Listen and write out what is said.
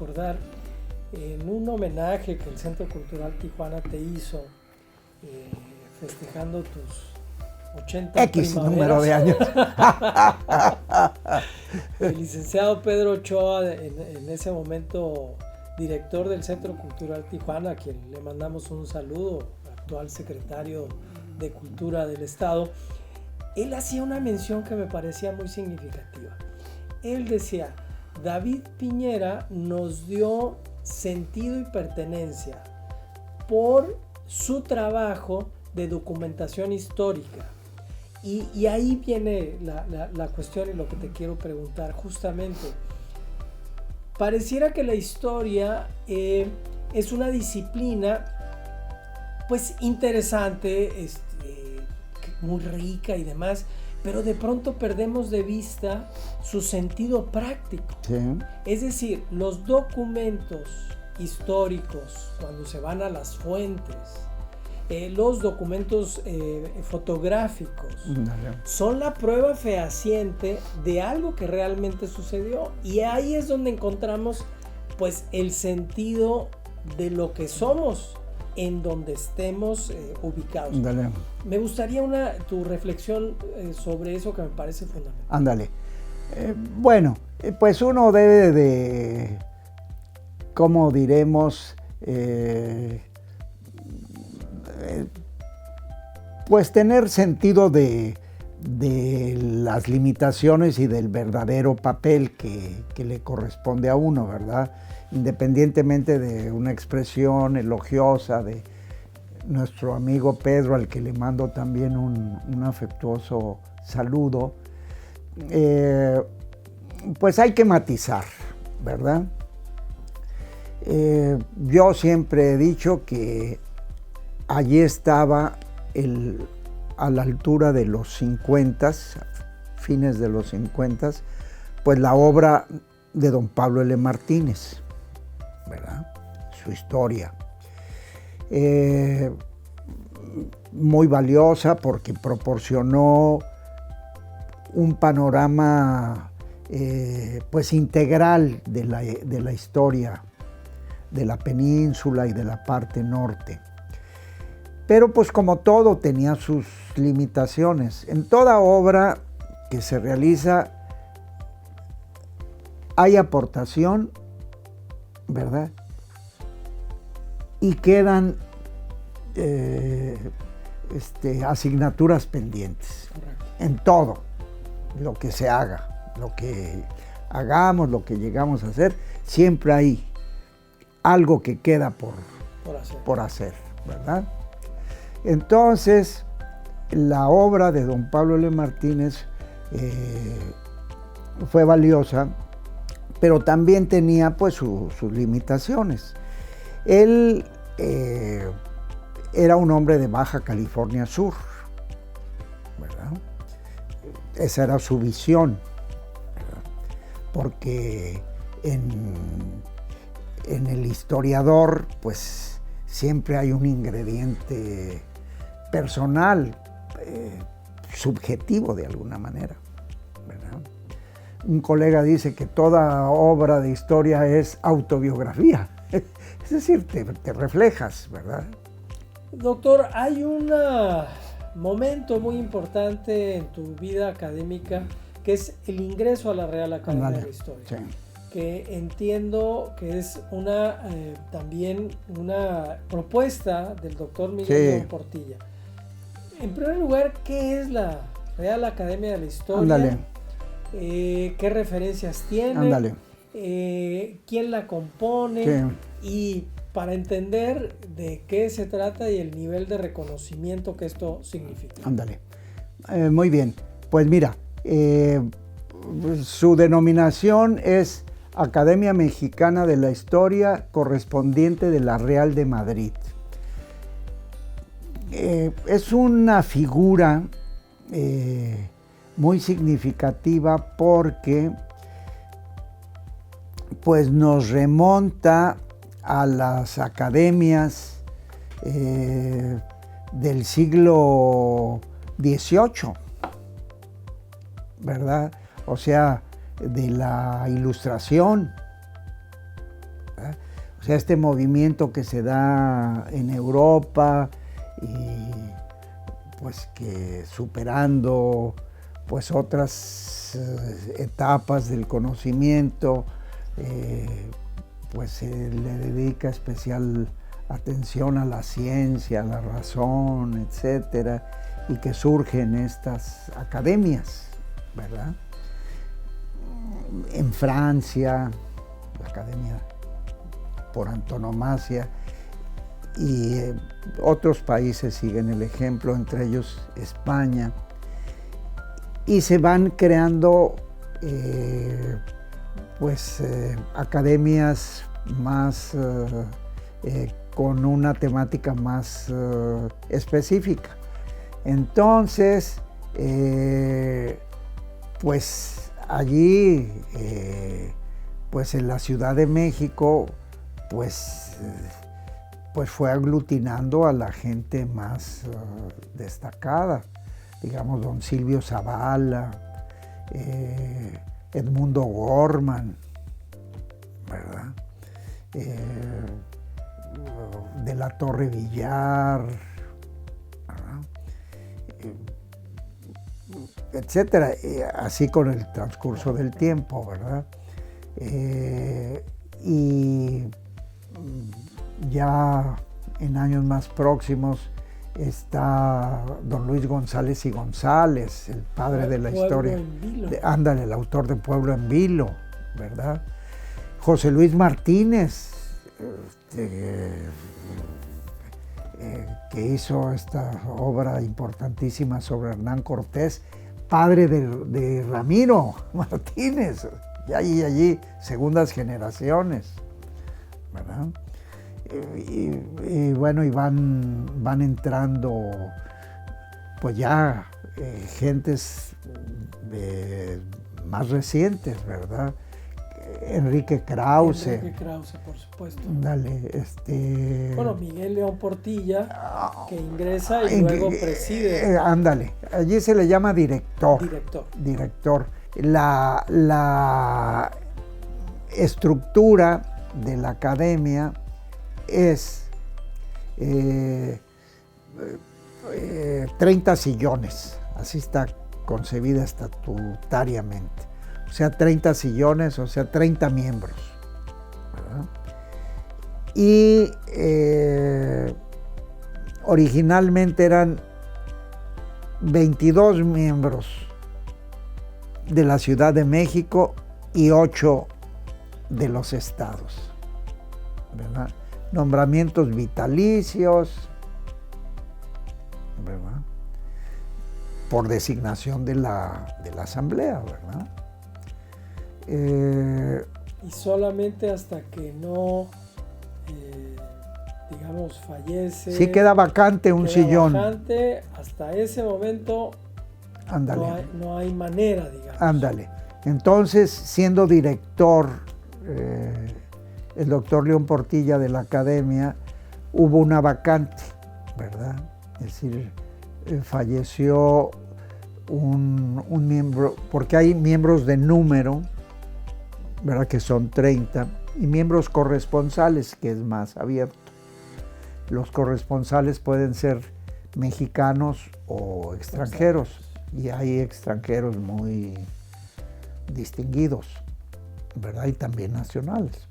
recordar en un homenaje que el Centro Cultural Tijuana te hizo, festejando tus 80 X número de años. El licenciado Pedro Ochoa, en ese momento director del Centro Cultural Tijuana, a quien le mandamos un saludo, actual secretario de Cultura del Estado, él hacía una mención que me parecía muy significativa. Él decía: David Piñera nos dio sentido y pertenencia por su trabajo de documentación histórica. Y ahí viene la cuestión y lo que te quiero preguntar justamente. Pareciera que la historia es una disciplina pues interesante, muy rica y demás, pero de pronto perdemos de vista su sentido práctico. Sí. Es decir, los documentos históricos, cuando se van a las fuentes, los documentos fotográficos, son la prueba fehaciente de algo que realmente sucedió, y ahí es donde encontramos pues el sentido de lo que somos en donde estemos ubicados. Dale. Me gustaría tu reflexión sobre eso, que me parece fundamental. Ándale. Bueno, pues uno debe de, ¿cómo diremos? Pues tener sentido de las limitaciones y del verdadero papel que le corresponde a uno, ¿verdad? Independientemente de una expresión elogiosa de nuestro amigo Pedro, al que le mando también un afectuoso saludo, pues hay que matizar, ¿verdad? Yo siempre he dicho que allí estaba a la altura de los 50, fines de los 50, pues la obra de don Pablo L. Martínez, ¿verdad? Su historia. Muy valiosa porque proporcionó un panorama pues integral de la historia de la península y de la parte norte. Pero pues como todo tenía sus limitaciones. En toda obra que se realiza hay aportación, ¿verdad? Y quedan asignaturas pendientes. Correcto. En todo lo que se haga, lo que hagamos, lo que llegamos a hacer, siempre hay algo que queda por hacer, ¿verdad? Entonces, la obra de don Pablo L. Martínez fue valiosa, pero también tenía pues sus limitaciones. Él era un hombre de Baja California Sur, ¿verdad? Esa era su visión, ¿verdad? Porque en el historiador pues siempre hay un ingrediente personal, subjetivo de alguna manera, ¿verdad? Un colega dice que toda obra de historia es autobiografía, es decir, te reflejas, ¿verdad? Doctor, hay un momento muy importante en tu vida académica que es el ingreso a la Real Academia de la Historia. Sí. Que entiendo que es también una propuesta del doctor Miguel Portilla. En primer lugar, ¿qué es la Real Academia de la Historia? Ándale. ¿Qué referencias tiene? Ándale. ¿Quién la compone? Sí. Y para entender de qué se trata y el nivel de reconocimiento que esto significa. Ándale. Muy bien. Pues mira, su denominación es Academia Mexicana de la Historia, correspondiente de la Real de Madrid. Es una figura muy significativa porque pues nos remonta a las academias del siglo XVIII, ¿verdad? O sea, de la Ilustración, O sea, este movimiento que se da en Europa y pues que superando pues otras etapas del conocimiento, pues se le dedica especial atención a la ciencia, a la razón, etcétera, y que surgen estas academias, ¿verdad? En Francia, la academia por antonomasia, y otros países siguen el ejemplo, entre ellos España, y se van creando academias más con una temática más específica. Entonces, pues allí, pues en la Ciudad de México, pues fue aglutinando a la gente más destacada, digamos, don Silvio Zavala, Edmundo Gorman, ¿verdad? De la Torre Villar, etcétera, así con el transcurso del tiempo, ¿verdad? Y ya en años más próximos está don Luis González y González, el padre de la historia. Ándale, el autor de Pueblo en Vilo, ¿verdad? José Luis Martínez, que hizo esta obra importantísima sobre Hernán Cortés, padre de Ramiro Martínez, y allí segundas generaciones, ¿verdad? Y bueno, y van entrando pues ya gentes más recientes, ¿verdad? Enrique Krause. Enrique Krause, por supuesto. Dale, Bueno, Miguel León Portilla, que ingresa y luego preside. Ándale, allí se le llama director. Director. La estructura de la academia es 30 sillones, así está concebida estatutariamente. O sea, 30 sillones, o sea, 30 miembros, ¿verdad? Y originalmente eran 22 miembros de la Ciudad de México y 8 de los estados, ¿verdad? Nombramientos vitalicios, ¿verdad? Por designación de la asamblea, ¿verdad? Y solamente hasta que no, digamos, fallece. Sí queda vacante un sillón. Vacante, hasta ese momento. Ándale. No hay manera, digamos. Ándale. Entonces, siendo director el doctor León Portilla de la academia, hubo una vacante, ¿verdad? Es decir, falleció un miembro, porque hay miembros de número, ¿verdad? Que son 30, y miembros corresponsales, que es más abierto. Los corresponsales pueden ser mexicanos o extranjeros, y hay extranjeros muy distinguidos, ¿verdad? Y también nacionales.